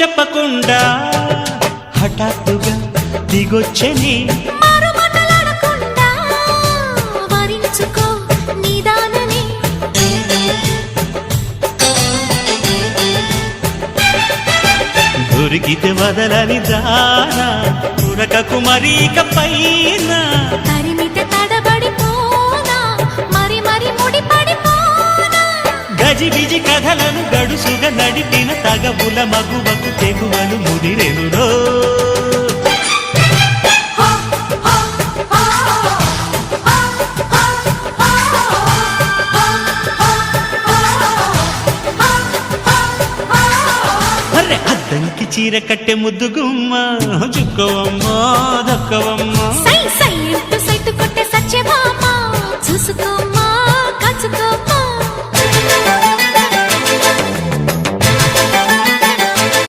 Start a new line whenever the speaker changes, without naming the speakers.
చెప్పకుండా హఠాత్తుగా దిగొచ్చని దొరికితే వదలని దానా ఉరకకు మరీక పైన
తరిమితే తడబడిపోనా మరి మరి ముడిపడిపోనా
గజిబిజి కథలను గడుసుగా నడిపిన తగవుల మగువకు తెగువలు ముదిరెనురో అద్దంకి చీర కట్టె ముద్దు గుమ్మ చుక్కవమ్మా దక్కవమ్మా
సై సై అంటూ సైటు కొట్టే సత్యభామ చూసుకోమ్మా